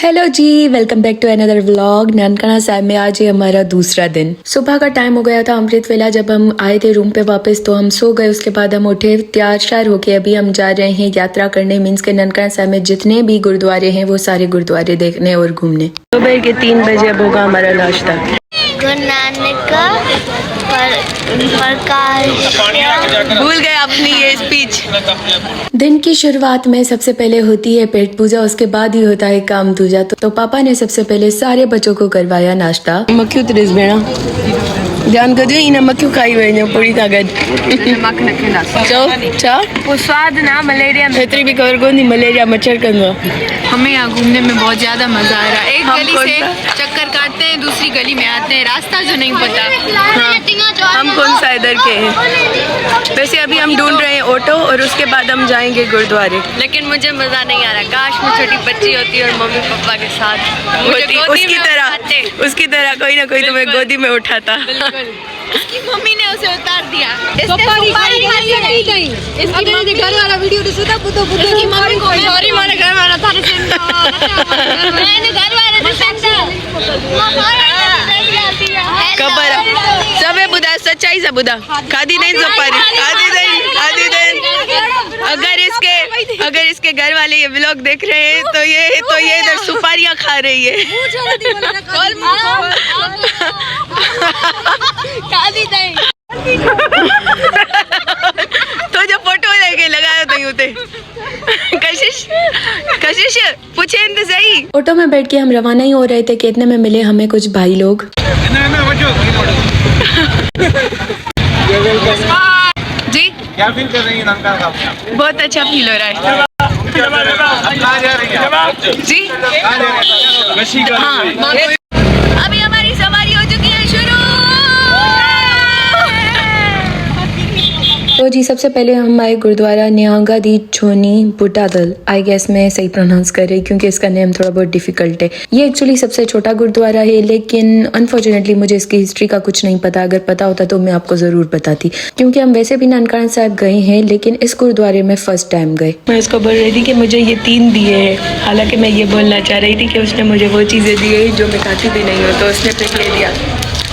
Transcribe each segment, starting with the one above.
Hello ji, welcome back to another vlog. Nankana Sahib में आज है हमारा दूसरा दिन। सुबह का टाइम हो गया था अमृत वेला। जब हम आए थे रूम पे वापस तो हम सो गए। उसके बाद हम उठे तैयार शार होके अभी हम जा रहे हैं यात्रा करने। मीन्स के ननकाना साहिब में जितने भी गुरुद्वारे हैं वो सारे गुरुद्वारे देखने और घूमने। सुबह के 3 बजे अब होगा हमारा नाश्ता। गुरु नानक भूल गए अपनी ये स्पीच। दिन की शुरुआत में सबसे पहले होती है पेट पूजा, उसके बाद ही होता है काम दूजा। तो पापा ने सबसे पहले सारे बच्चों को करवाया नाश्ता। मक्खियों त्रिस बेड़ा ध्यान कर दियो इन्हें मक्खियों खाई हुई है पूरी कागज वो स्वाद ना मलेरिया क्षेत्री भी कवर को नहीं मलेरिया मच्छर करना। हमें यहाँ घूमने में बहुत ज्यादा मजा आ रहा है। एक गली से चक्कर काटते हैं, दूसरी गली में आते हैं, रास्ता जो नहीं पता। हाँ, हम कौन सा इधर के हैं। वैसे अभी हम ढूंढ रहे हैं ऑटो और उसके बाद हम जाएंगे गुरुद्वारे। लेकिन मुझे मजा नहीं आ रहा। काश मैं छोटी बच्ची होती और मम्मी पापा के साथ उसकी तरह कोई ना कोई तुम्हें गोदी में उठाता। उसकी मम्मी ने उसे उतार दिया। घर वाला वीडियो तो सुधा पुतो पुतो की मम्मी को सॉरी मारे घर वाला था मैंने घर वाले से सेंटर खबर सब है बुधा सच्चाई से बुधा खादी नहीं सपारी खादी नहीं। अगर इसके घर वाले ये व्लॉग देख रहे हैं तो ये इधर सुपारियां खा रही है। तो जो फोटो लेके लगाया तो यूं थे कशिश पूछे तो सही। ऑटो में बैठ के हम रवाना ही हो रहे थे कि इतने में मिले हमें कुछ भाई लोग। जी क्या फील कर रही है ननकाना साहब? बहुत अच्छा फील हो रहा है जी। हाँ, अभी हमारी सवारी हो चुकी है शुरू। तो जी सबसे पहले हम आए गुरुद्वारा निहंगा दी छोनी बुटादल। आई गेस मैं सही प्रोनाउंस कर रही क्योंकि इसका नेम थोड़ा बहुत डिफिकल्ट है। ये एक्चुअली सबसे छोटा गुरुद्वारा है, लेकिन अनफॉर्चुनेटली मुझे इसकी हिस्ट्री का कुछ नहीं पता। अगर पता होता तो मैं आपको जरूर बताती, क्योंकि हम वैसे भी ननकाना साहिब गए हैं लेकिन इस गुरुद्वारे में फर्स्ट टाइम गए। मैं इसको बोल रही थी कि मुझे ये 3 दिए हैं, हालांकि मैं ये बोलना चाह रही थी कि उसने मुझे वो चीजें दी है जो मैं खाती भी नहीं हूँ, तो उसने फिर ले दिया।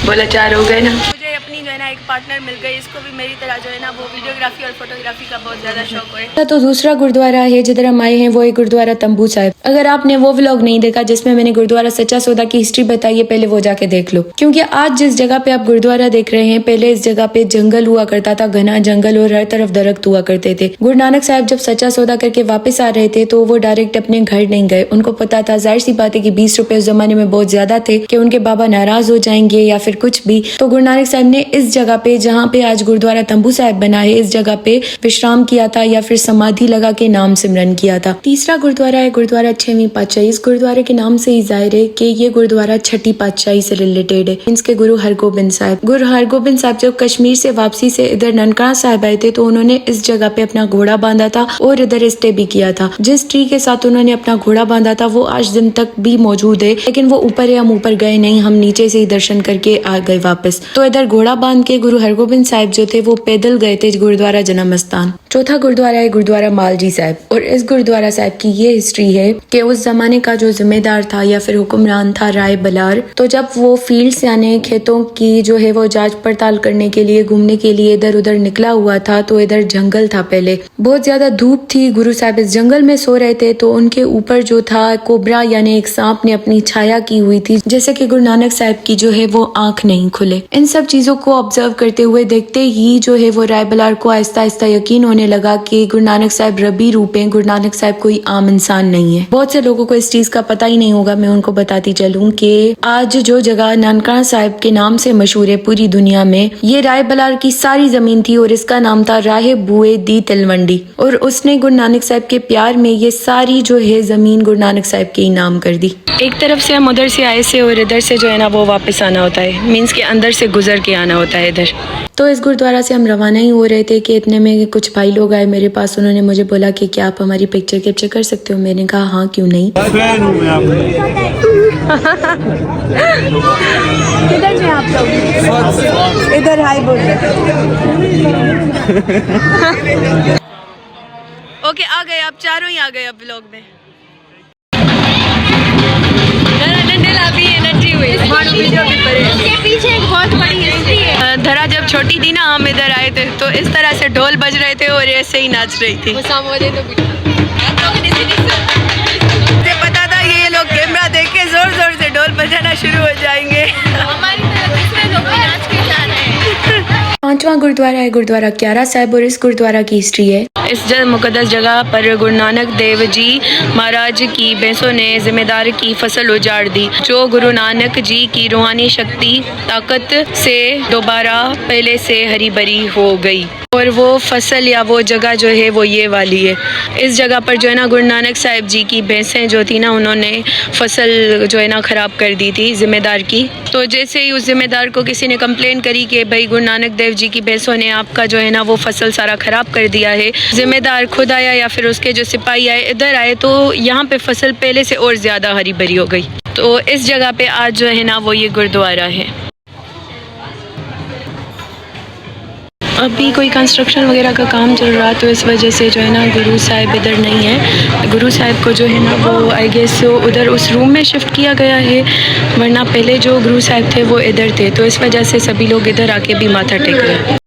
बोला 4 हो गए ना। मुझे अपनी जो है ना एक पार्टनर मिल गई। इसको भी मेरी तरह जो है ना वो वीडियोग्राफी और फोटोग्राफी का बहुत ज्यादा शौक है। तो दूसरा गुरुद्वारा है जिधर हम आए हैं वो है गुरुद्वारा तंबू साहिब। अगर आपने वो व्लॉग नहीं देखा जिसमें मैंने गुरुद्वारा सच्चा सौदा की हिस्ट्री बताई है, पहले वो जाके देख लो। क्योंकि आज जिस जगह पे आप गुरुद्वारा देख रहे हैं, पहले इस जगह पे जंगल हुआ करता था, घना जंगल, और हर तरफ दरख्त हुआ करते थे। गुरु नानक साहब जब सच्चा सौदा करके वापस आ रहे थे तो वो डायरेक्ट अपने घर नहीं गए। उनको पता था, जाहिर सी बात है कि 20 रुपए उस जमाने में बहुत ज्यादा थे, कि उनके बाबा नाराज हो जाएंगे या फिर कुछ भी। तो गुरु नानक साहब ने इस जगह पे जहाँ पे आज गुरुद्वारा तंबू साहिब बना है, इस जगह पे विश्राम किया था या फिर समाधि लगा के नाम सिमरन किया था। तीसरा गुरुद्वारा है गुरुद्वारा 6वीं पातशाही। इस गुरुद्वारे के नाम से ही जाहिर है कि ये गुरुद्वारा 6ठी पातशाही से रिलेटेड है। इनके गुरु हरगोबिंद साहब। गुरु हरगोबिंद साहब जब कश्मीर से वापसी से इधर ननकाना साहिब आए थे तो उन्होंने इस जगह पे अपना घोड़ा बांधा था और इधर स्टे भी किया था। जिस ट्री के साथ उन्होंने अपना घोड़ा बांधा था वो आज दिन तक भी मौजूद है, लेकिन वो ऊपर है, हम ऊपर गए नहीं, हम नीचे से ही दर्शन करके आ गए वापस। तो इधर घोड़ा बांध के गुरु हरगोबिंद साहिब जो थे वो पैदल गए थे गुरुद्वारा जन्म स्थान। चौथा गुरुद्वारा है गुरुद्वारा मालजी साहिब। और इस गुरुद्वारा साहिब की ये हिस्ट्री है कि उस जमाने का जो जिम्मेदार था या फिर हुक्मरान था राय बलार, तो जब वो फील्ड से यानी खेतों की जो है वो जांच पड़ताल करने के लिए घूमने के लिए इधर उधर निकला हुआ था, तो इधर जंगल था, पहले बहुत ज्यादा धूप थी। गुरु साहब इस जंगल में सो रहे थे तो उनके ऊपर जो था कोबरा यानी एक सांप ने अपनी छाया की हुई थी, जैसे कि गुरु नानक साहिब की जो है वो आंख नहीं खुले। इन सब चीजों को ऑब्जर्व करते हुए देखते ही जो है वो राय बलार को आहिस्ता आहिस्ता यकीन होने लगा कि गुरु नानक साहिब रबी रूप हैं, गुरु नानक साहिब कोई आम इंसान नहीं है। बहुत से लोगों को इस चीज का पता ही नहीं होगा, मैं उनको बताती चलूं कि आज जो जगह ननकाना साहिब के नाम से मशहूर है पूरी दुनिया में, ये राय बलार की सारी जमीन थी और इसका नाम था राहे बुए दी तिलवंडी। और उसने गुरु नानक साहिब के प्यार में ये सारी जो है जमीन गुरु नानक साहिब के नाम कर दी। एक तरफ से हम उधर से आए से और इधर से जो है ना वो वापस आना होता है, मीन्स के अंदर से गुजर के आना होता है इधर। तो इस गुरुद्वारा से हम रवाना ही हो रहे थे कि इतने में कुछ भाई लोग आए मेरे पास। उन्होंने मुझे बोला कि क्या आप हमारी पिक्चर कैप्चर कर सकते हो। मैंने कहा हाँ क्यों नहीं। किधर से आप लोग? इधर हाई बोल रहे। ओके आ गए, आप चारों ही आ गए अब व्लॉग में। थे, तो इस तरह से ढोल बज रहे थे और ऐसे ही नाच रही थी। मुझे पता था कि ये लोग कैमरा देख के जोर जोर से ढोल बजाना शुरू हो जाएंगे। हमारी तरह दूसरे लोग भी नाच के जा रहे हैं। पांचवा गुरुद्वारा है गुरुद्वारा क्यारा साहिब और इस गुरुद्वारा की हिस्ट्री है। इस मुकद्दस जगह पर गुरु नानक देव जी महाराज की भैंसों ने जिम्मेदार की फसल उजाड़ दी, जो गुरु नानक जी की रूहानी शक्ति ताकत से दोबारा पहले से हरी भरी हो गई और वो फसल या वो जगह जो है वो ये वाली है। इस जगह पर जो है ना गुरु नानक साहिब जी की भैंसें जो थी ना, उन्होंने फसल जो है ना ख़राब कर दी थी जिम्मेदार की। तो जैसे ही उस जिम्मेदार को किसी ने कंप्लेन करी कि भाई गुरु नानक देव जी की भैंसों ने आपका जो है ना वो फसल सारा ख़राब कर दिया है, जिम्मेदार खुद आया या फिर उसके जो सिपाही आए इधर आए, तो यहाँ पे फसल पहले से और ज़्यादा हरी भरी हो गई। तो इस जगह पे आज जो है ना वो ये गुरुद्वारा है। अभी कोई कंस्ट्रक्शन वगैरह का काम चल रहा, तो इस वजह से जो है ना गुरु साहिब इधर नहीं है। गुरु साहिब को जो है ना वो आई गेस उधर उस रूम में शिफ्ट किया गया है, वरना पहले जो गुरु साहिब थे वो इधर थे, तो इस वजह से सभी लोग इधर आके भी माथा टेक रहे हैं।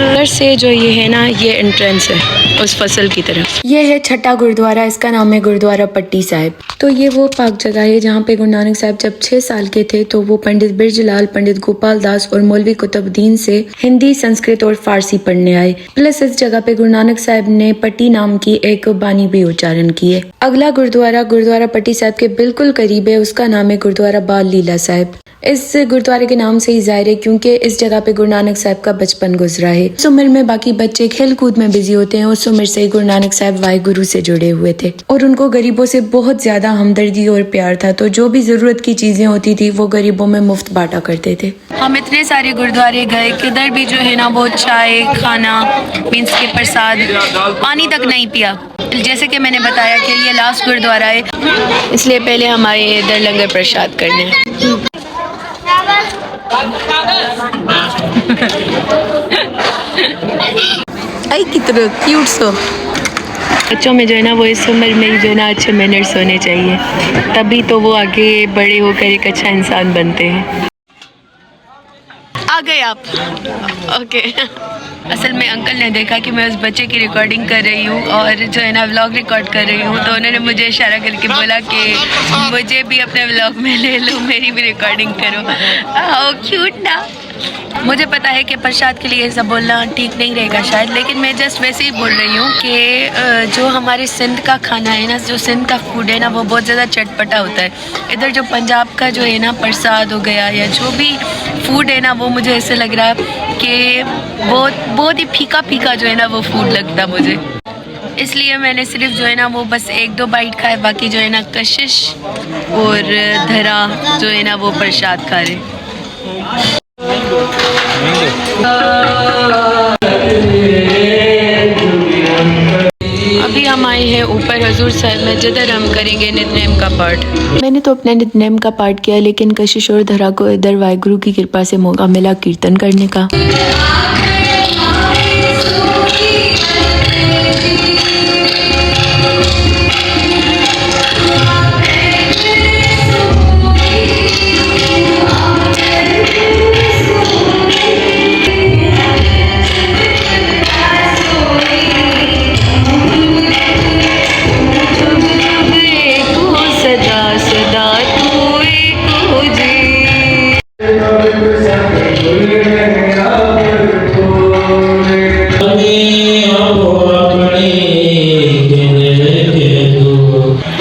इधर से जो ये है ना ये एंट्रेंस है उस फसल की तरफ। ये है छठा गुरुद्वारा, इसका नाम है गुरुद्वारा पट्टी साहिब। तो ये वो पाक जगह है जहाँ पे गुरु नानक साहब जब 6 साल के थे तो वो पंडित बिरजलाल, पंडित गोपाल दास और मौलवी कुतुबुद्दीन से हिंदी, संस्कृत और फारसी पढ़ने आए। प्लस इस जगह पे गुरु नानक साहब ने पट्टी नाम की एक बानी भी उच्चारण की है। अगला गुरुद्वारा गुरुद्वारा पट्टी साहब के बिल्कुल करीब है, उसका नाम है गुरुद्वारा बाल लीला साहिब। इस गुरुद्वारे के नाम से ही जाहिर है क्योंकि इस जगह पे गुरु नानक साहब का बचपन गुजरा है। इस उम्र में बाकी बच्चे खेल कूद में बिजी होते हैं, उस उम्र से गुरु नानक साहब वाहिगुरु से जुड़े हुए थे और उनको गरीबों से बहुत ज्यादा हमदर्दी और प्यार था। तो जो भी जरूरत की चीजें होती थी वो गरीबों में मुफ्त बांटा करते थे। हम इतने सारे गुरुद्वारे गए, किधर भी जो है ना वो चाय, खाना, मीन्स के प्रसाद, पानी तक नहीं पिया। जैसे कि मैंने बताया कि ये लास्ट गुरुद्वारा है, इसलिए पहले हम आए इधर लंगर प्रसाद करने। आई कितना क्यूट सो। बच्चों में जो है ना वो इस उम्र में ही जो है ना अच्छे मैनर्स होने चाहिए, तभी तो वो आगे बड़े होकर एक अच्छा इंसान बनते हैं। आ गए आप? ओके। असल में अंकल ने देखा कि मैं उस बच्चे की रिकॉर्डिंग कर रही हूँ और जो है ना व्लॉग रिकॉर्ड कर रही हूँ, तो उन्होंने मुझे इशारा करके बोला कि मुझे भी अपने व्लॉग में ले लो, मेरी भी रिकॉर्डिंग करो। हाउ क्यूट ना। मुझे पता है कि प्रसाद के लिए ऐसा बोलना ठीक नहीं रहेगा शायद, लेकिन मैं जस्ट वैसे ही बोल रही हूँ कि जो हमारे सिंध का खाना है ना, जो सिंध का फूड है ना, वो बहुत ज़्यादा चटपटा होता है। इधर जो पंजाब का जो है ना प्रसाद हो गया या जो भी फूड है ना, वो मुझे ऐसे लग रहा है कि बहुत ही फीका फीका जो है ना वो फूड लगता मुझे। इसलिए मैंने सिर्फ जो है ना वो बस 1-2 बाइट खाए, बाकी जो है ना कशिश और धरा जो है ना वो प्रसाद खा रहे। अभी हम आए हैं ऊपर हजूर साहिब में, जिधर हम करेंगे नितनेम का पाठ। मैंने तो अपने नितनेम का पाठ किया, लेकिन कशिश और धरा को इधर वाहिगुरु की कृपा से मौका मिला कीर्तन करने का।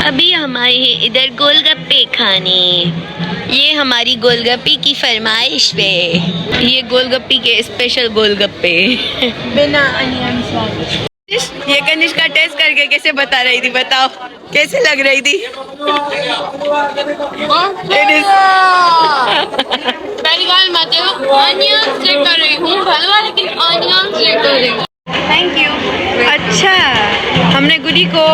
अभी हम आए हैं इधर गोलगप्पे खाने। ये हमारी गोलगप्पे की फरमाइश पे, ये गोलगप्पे के स्पेशल गोलगप्पे बिना अनियन सॉस। ये कनिष्का टेस्ट करके कैसे बता रही थी, बताओ कैसे लग रही थी? पहली बार मैं ऑनियन से कर रही हूँ हलवा, लेकिन ऑनियन से कर रही हूँ। Thank you. अच्छा, हमने गुडी को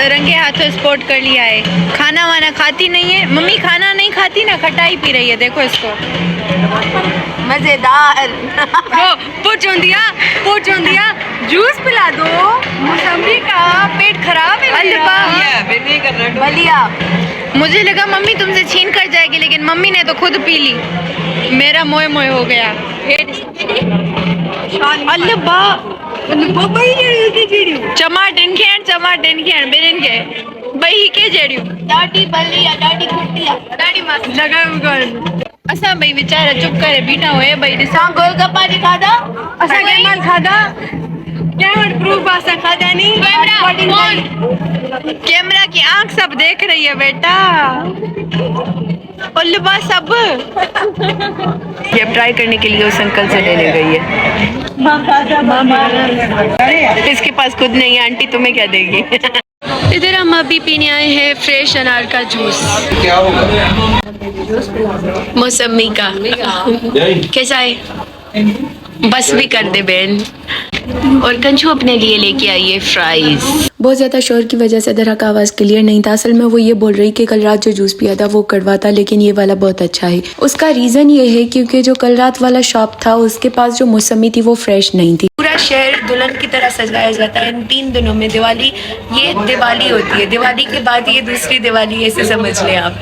रंगे हाथों स्पॉट कर लिया है। खाना वाना खाती नहीं है मम्मी, खाना नहीं खाती ना, खटाई पी रही है। देखो इसको, मजेदार। पूछ दिया, जूस पिला दो मौसमी का, पेट खराब है। कर रहा है बलिया। मुझे लगा मम्मी तुमसे छीन कर जाएगी, लेकिन मम्मी ने तो खुद पी ली। मेरा मोए मोए हो गया। अल्लाह बा चमाटन खेण बेरन के बही के जेड़ियो डाडी बलिया डाडी कुटिया डाडी मस्त लगा गन असा भाई बेचारा चुप करे बीठा होए भाई दिसा गोलगप्पा नहीं खादा असा केमन खादा कैमरा प्रूफ आसा खादा नहीं कैमरा की आंख सब देख रही है बेटा। उल्लू सब ये अब ट्राई करने के लिए उस अंकल से लेने गई है। इसके पास खुद नहीं है। आंटी तुम्हें क्या देगी? इधर हम अभी पीने आए हैं फ्रेश अनार का जूस, क्या होगा? मौसमी का। कैसा है? बस भी कर दे बहन। और कंचू अपने लिए लेके आई है फ्राइज। बहुत ज़्यादा शोर की वजह से दरा का आवाज़ क्लियर नहीं था। असल में वो ये बोल रही कि कल रात जो जूस पिया था वो कड़वा था, लेकिन ये वाला बहुत अच्छा है। उसका रीज़न ये है क्योंकि जो कल रात वाला शॉप था उसके पास जो मौसमी थी वो फ्रेश नहीं थी। पूरा शहर दुल्हन की तरह सजाया जाता है इन 3 दिनों में। दिवाली, ये दिवाली होती है, दिवाली के बाद ये दूसरी दिवाली है, ऐसे समझ लें आप।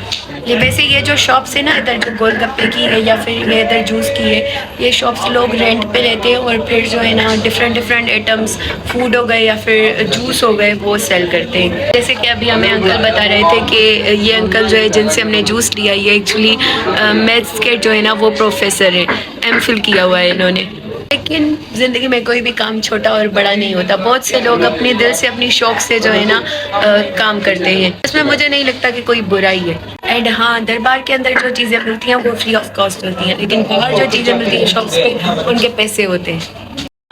ये वैसे ये जो शॉप्स है ना, इधर जो गोलगप्पे की है या फिर ये इधर जूस की है, ये शॉप्स लोग रेंट पे लेते हैं और फिर जो है ना डिफरेंट आइटम्स, फूड हो गए या फिर जूस हो गए, वो सेल करते हैं। जैसे कि अभी हमें अंकल बता रहे थे कि ये अंकल जो है जिनसे हमने जूस लिया, ये एक्चुअली मैथ्स के जो है ना वो प्रोफेसर है, एमफिल किया हुआ है इन्होंने। लेकिन ज़िंदगी में कोई भी काम छोटा और बड़ा नहीं होता। बहुत से लोग अपने दिल से, अपनी शौक से जो है ना काम करते हैं। इसमें मुझे नहीं लगता कि कोई बुराई है। एंड हाँ, दरबार के अंदर जो चीज़ें मिलती हैं वो फ्री ऑफ कॉस्ट होती हैं, लेकिन बाहर जो चीज़ें मिलती हैं शॉप्स पे, उनके पैसे होते हैं।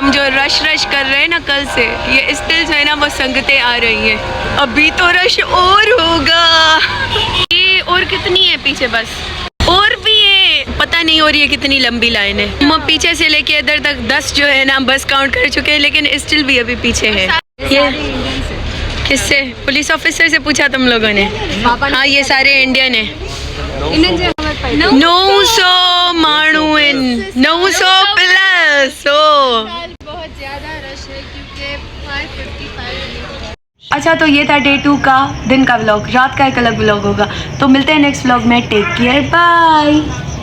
हम जो रश कर रहे हैं ना कल से, ये स्टिल जो है ना वो संगतें आ रही हैं। अभी तो रश और होगा। ये और कितनी है पीछे बस, और भी है, पता नहीं हो रही है कितनी लंबी लाइन है। हम पीछे से लेके इधर तक 10 जो है ना बस काउंट कर चुके हैं, लेकिन स्टिल भी अभी पीछे है। ये किससे? पुलिस ऑफिसर से पूछा तुम लोगों ने? हाँ, ये सारे इंडियन है। 900 मानू इन 900 प्लस बहुत ज्यादा रश है क्योंकि 5:55। अच्छा, तो ये था डे 2 का दिन का व्लॉग। रात का एक अलग व्लॉग होगा। तो मिलते हैं नेक्स्ट व्लॉग में। Take care, bye.